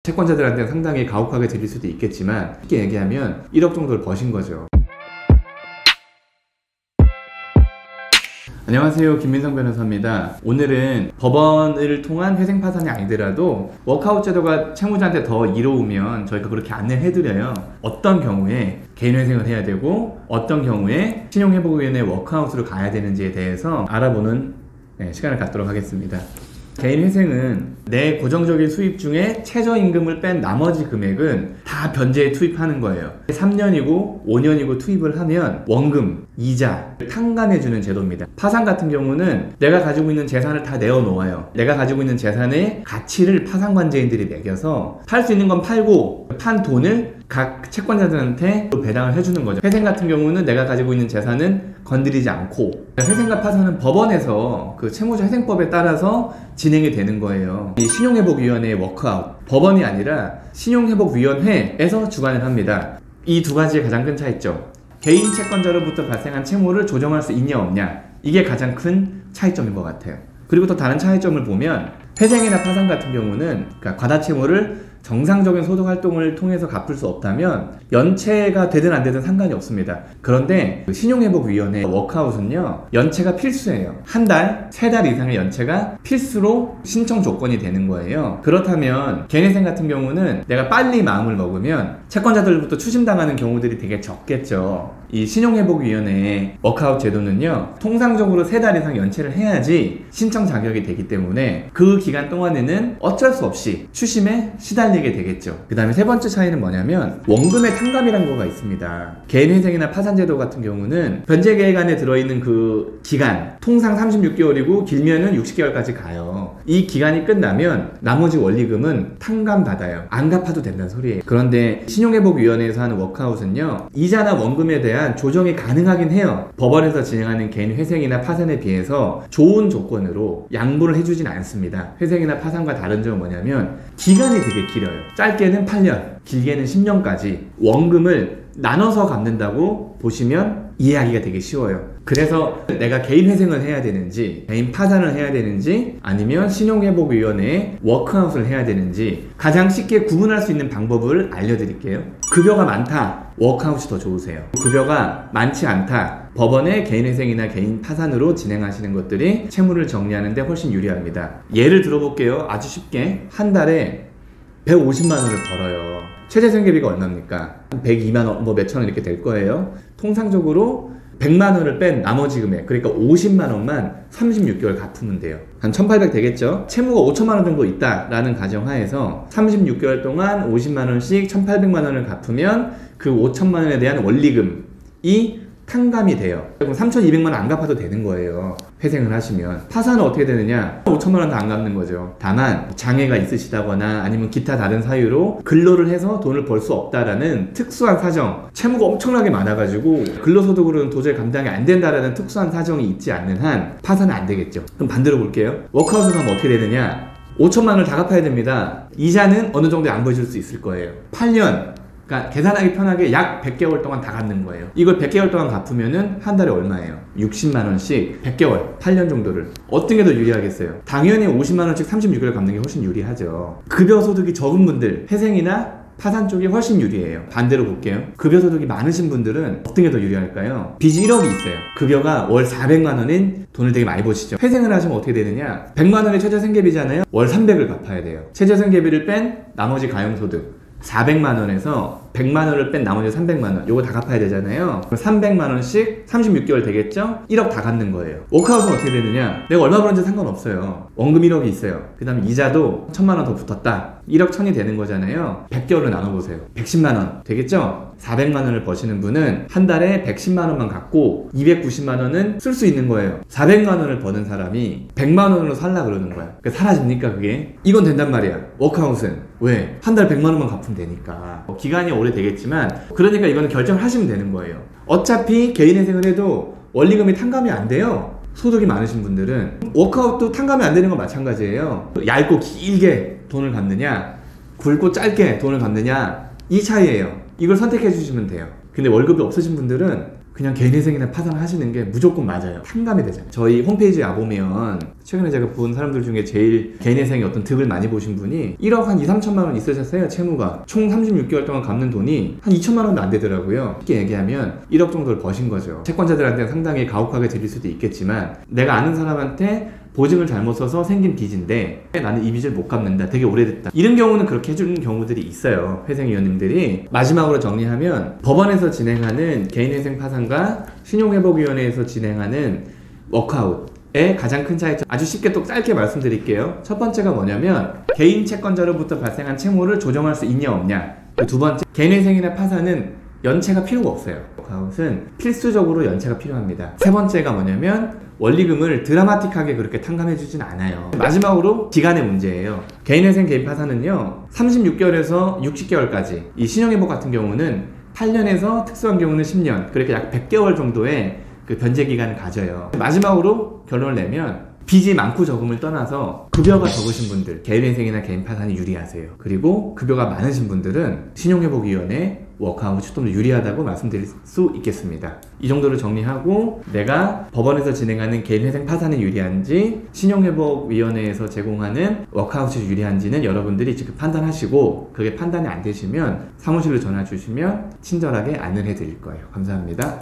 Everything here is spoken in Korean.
채권자들한테는 상당히 가혹하게 들릴 수도 있겠지만 쉽게 얘기하면 1억 정도를 버신 거죠. 안녕하세요, 김민성 변호사입니다. 오늘은 법원을 통한 회생 파산이 아니더라도 워크아웃 제도가 채무자한테 더 이로우면 저희가 그렇게 안내를 해드려요. 어떤 경우에 개인회생을 해야 되고 어떤 경우에 신용회복위원회 워크아웃으로 가야 되는지에 대해서 알아보는 시간을 갖도록 하겠습니다. 개인회생은 내 고정적인 수입 중에 최저임금을 뺀 나머지 금액은 다 변제에 투입하는 거예요. 3년이고 5년이고 투입을 하면 원금, 이자, 탕감해주는 제도입니다. 파산 같은 경우는 내가 가지고 있는 재산을 다 내어놓아요. 내가 가지고 있는 재산의 가치를 파산관제인들이 매겨서 팔 수 있는 건 팔고 판 돈을 각 채권자들한테 배당을 해주는 거죠. 회생 같은 경우는 내가 가지고 있는 재산은 건드리지 않고, 회생과 파산은 법원에서 그 채무자 회생법에 따라서 진행이 되는 거예요. 이 신용회복위원회의 워크아웃, 법원이 아니라 신용회복위원회에서 주관을 합니다. 이 두 가지의 가장 큰 차이점, 개인 채권자로부터 발생한 채무를 조정할 수 있냐 없냐, 이게 가장 큰 차이점인 것 같아요. 그리고 또 다른 차이점을 보면 회생이나 파산 같은 경우는 그러니까 과다채무를 정상적인 소득활동을 통해서 갚을 수 없다면 연체가 되든 안 되든 상관이 없습니다. 그런데 신용회복위원회 워크아웃은요, 연체가 필수예요. 한 달, 3달 이상의 연체가 필수로 신청 조건이 되는 거예요. 그렇다면 개인회생 같은 경우는 내가 빨리 마음을 먹으면 채권자들부터 추심당하는 경우들이 되게 적겠죠. 이 신용회복위원회의 워크아웃 제도는요, 통상적으로 3달 이상 연체를 해야지 신청 자격이 되기 때문에 그 기간 동안에는 어쩔 수 없이 추심에 시달리게 되겠죠. 그 다음에 세 번째 차이는 뭐냐면 원금의 탕감이라는 거가 있습니다. 개인회생이나 파산제도 같은 경우는 변제계획 안에 들어있는 그 기간, 통상 36개월이고 길면은 60개월까지 가요. 이 기간이 끝나면 나머지 원리금은 탕감받아요. 안 갚아도 된다는 소리예요. 그런데 신용회복위원회에서 하는 워크아웃은요, 이자나 원금에 대한 조정이 가능하긴 해요. 법원에서 진행하는 개인 회생이나 파산에 비해서 좋은 조건으로 양보를 해주진 않습니다. 회생이나 파산과 다른 점은 뭐냐면 기간이 되게 길어요. 짧게는 8년, 길게는 10년까지 원금을 나눠서 갚는다고 보시면 이해하기가 되게 쉬워요. 그래서 내가 개인 회생을 해야 되는지, 개인 파산을 해야 되는지, 아니면 신용회복위원회에 워크아웃을 해야 되는지 가장 쉽게 구분할 수 있는 방법을 알려드릴게요. 급여가 많다, 워크아웃이 더 좋으세요. 급여가 많지 않다, 법원의 개인회생이나 개인 파산으로 진행하시는 것들이 채무를 정리하는 데 훨씬 유리합니다. 예를 들어볼게요. 아주 쉽게 한 달에 150만원을 벌어요. 최저생계비가 얼마입니까? 102만원, 뭐 몇천원 이렇게 될 거예요. 통상적으로 100만원을 뺀 나머지 금액, 그러니까 50만원만 36개월 갚으면 돼요. 한 1800 되겠죠? 채무가 5천만원 정도 있다라는 가정하에서 36개월 동안 50만원씩 1800만원을 갚으면 그 5천만원에 대한 원리금이 탕감이 돼요. 그럼 3200만원 안 갚아도 되는 거예요. 회생을 하시면. 파산은 어떻게 되느냐? 5천만원 다 안 갚는 거죠. 다만 장애가 있으시다거나 아니면 기타 다른 사유로 근로를 해서 돈을 벌 수 없다라는 특수한 사정, 채무가 엄청나게 많아가지고 근로소득으로는 도저히 감당이 안 된다라는 특수한 사정이 있지 않는 한 파산은 안 되겠죠. 그럼 반대로 볼게요. 워크아웃을 하면 어떻게 되느냐? 5천만원을 다 갚아야 됩니다. 이자는 어느 정도 양보해 줄 수 있을 거예요. 8년, 그러니까 계산하기 편하게 약 100개월 동안 다 갚는 거예요. 이걸 100개월 동안 갚으면은 한 달에 얼마예요? 60만원씩 100개월, 8년 정도를. 어떤 게 더 유리하겠어요? 당연히 50만원씩 36개월 갚는 게 훨씬 유리하죠. 급여 소득이 적은 분들, 회생이나 파산 쪽이 훨씬 유리해요. 반대로 볼게요. 급여 소득이 많으신 분들은 어떤 게 더 유리할까요? 빚이 1억이 있어요. 급여가 월 400만원인 돈을 되게 많이 버시죠. 회생을 하시면 어떻게 되느냐? 100만원의 최저생계비잖아요. 월 300을 갚아야 돼요. 최저생계비를 뺀 나머지 가용소득 400만원에서 100만원을 뺀 나머지 300만원, 요거 다 갚아야 되잖아요. 그럼 300만원씩 36개월 되겠죠? 1억 다 갚는 거예요. 워크아웃은 어떻게 되느냐? 내가 얼마 벌었는지 상관없어요. 원금 1억이 있어요. 그 다음에 이자도 1000만원 더 붙었다, 1억 1000이 되는 거잖아요. 100개월을 나눠보세요. 110만원 되겠죠? 400만원을 버시는 분은 한 달에 110만원만 갚고 290만원은 쓸 수 있는 거예요. 400만원을 버는 사람이 100만원으로 살라 그러는 거야. 그러니까 사라집니까 그게? 이건 된단 말이야. 워크아웃은. 왜? 한 달 100만원만 갚으면 되니까. 기간이 오래 되겠지만, 그러니까 이거는 결정을 하시면 되는 거예요. 어차피 개인회생을 해도 원리금이 탕감이 안 돼요. 소득이 많으신 분들은. 워크아웃도 탕감이 안 되는 건 마찬가지예요. 얇고 길게 돈을 갚느냐, 굵고 짧게 돈을 갚느냐, 이 차이예요. 이걸 선택해 주시면 돼요. 근데 월급이 없으신 분들은 그냥 개인회생이나 파산하시는 게 무조건 맞아요. 탕감이 되잖아요. 저희 홈페이지에 와보면 최근에 제가 본 사람들 중에 제일 개인회생의 어떤 득을 많이 보신 분이 1억 한 2, 3천만 원 있으셨어요. 채무가. 총 36개월 동안 갚는 돈이 한 2천만 원도 안 되더라고요. 쉽게 얘기하면 1억 정도를 버신 거죠. 채권자들한테는 상당히 가혹하게 드릴 수도 있겠지만 내가 아는 사람한테 보증을 잘못 써서 생긴 빚인데 나는 이 빚을 못 갚는다. 되게 오래됐다. 이런 경우는 그렇게 해주는 경우들이 있어요. 회생위원님들이. 마지막으로 정리하면 법원에서 진행하는 개인회생 파산과 신용회복위원회에서 진행하는 워크아웃의 가장 큰 차이점 아주 쉽게 또 짧게 말씀드릴게요. 첫 번째가 뭐냐면 개인 채권자로부터 발생한 채무를 조정할 수 있냐 없냐. 두 번째, 개인회생이나 파산은 연체가 필요가 없어요. 워크아웃은 필수적으로 연체가 필요합니다. 세 번째가 뭐냐면 원리금을 드라마틱하게 그렇게 탕감해주진 않아요. 마지막으로 기간의 문제예요. 개인회생 개인 파산은요 36개월에서 60개월까지, 이 신용회복 같은 경우는 8년에서 특수한 경우는 10년, 그렇게 약 100개월 정도의 그 변제 기간을 가져요. 마지막으로 결론을 내면 빚이 많고 적음을 떠나서 급여가 적으신 분들 개인회생이나 개인 파산이 유리하세요. 그리고 급여가 많으신 분들은 신용회복위원회 워크아웃이 좀 더 유리하다고 말씀드릴 수 있겠습니다. 이 정도를 정리하고 내가 법원에서 진행하는 개인회생 파산이 유리한지 신용회복위원회에서 제공하는 워크아웃이 유리한지는 여러분들이 지금 판단하시고, 그게 판단이 안 되시면 사무실로 전화 주시면 친절하게 안내를 해드릴 거예요. 감사합니다.